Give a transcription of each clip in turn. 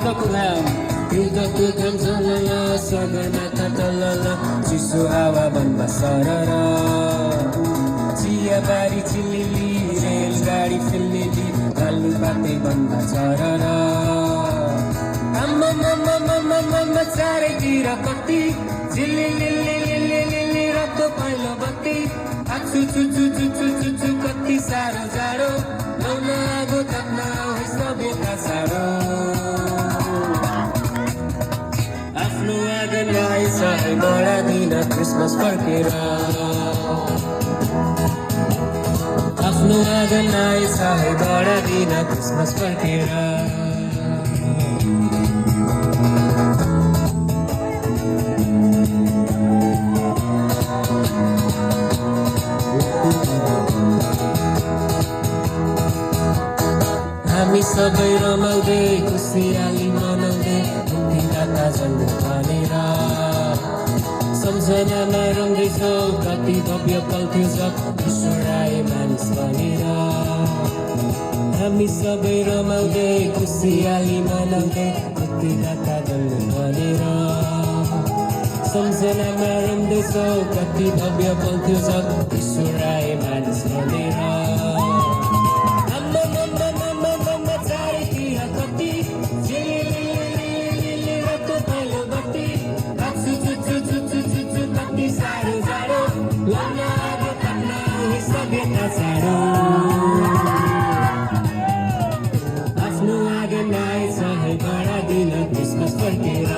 युद्धको घाम झलल सगरमाथा तलल चिसो हावा बन्द सरर चियाबारी चिलिली रेलगाडी फिल्लिली आलु पाते बन्द सरर आम्मा चारैतिर कति झिलिलिलिलिलिलिलि रक्तो पहिलो बत्ती आछु चुचु चुचु चुचु कति साह्रो जाडो लाउन आगो ताप्न होस् बेथा साह्रो आफ्नो आँगनलाई सधैँ बढादिन क्रिसमस फर्केर आफ्नो आँगनलाई सधैँ बढादिन क्रिसमस फर्केर हामी सबै रमाउँदै खुसियाली मनाउँदै मुक्तिदाता जन्म भनेर सम्झनामा रङ्गैछौ कति भव्य पल थियो जब ईश्वर आए मानिस बनेर हामी सबै रमाउँदै खुसियाली मनाउँदै मुक्तिदाता जन्म भनेर सम्झनामा रङ्गैछौ कति भव्य पल थियो जब ईश्वर आए मानिस बनेर आफ्नो आँगनलाई सधैँ बढादिन क्रिसमस फर्केर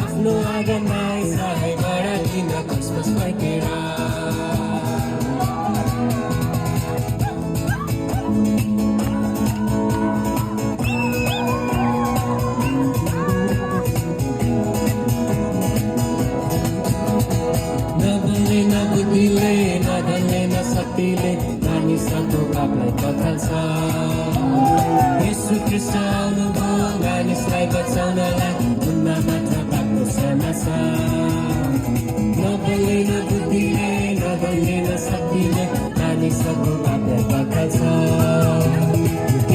आफ्नो आँगनलाई सधैँ बढादिन क्रिसमस फर्केर मानिसको पापलाई पखाल्छ येशू ख्रीष्ट आउनुभयो मानिसलाई बचाउनलाई उनमा मात्र पापको क्षमा छ नबोल्दैन बुद्धिले नबोल्दैन शक्तिले मानिसको पापलाई पखाल्छ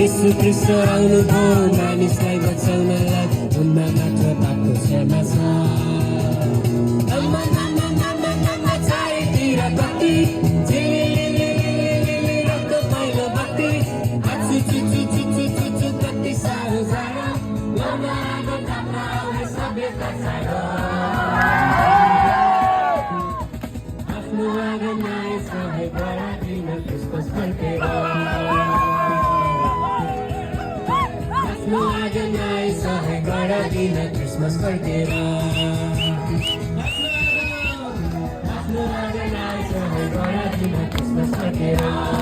येशू ख्रीष्ट आउनुभयो मानिसलाई बचाउनलाई उनमा मात्र पापको क्षमा छ चारैतिर कति आफ्नो आँगनलाई सधैँ बढादिन क्रिसमस फर्केर आफ्नो आँगनलाई सधैँ बढादिन क्रिसमस फर्केर आफ्नो आँगनलाई सधैँ बढादिन क्रिसमस फर्केर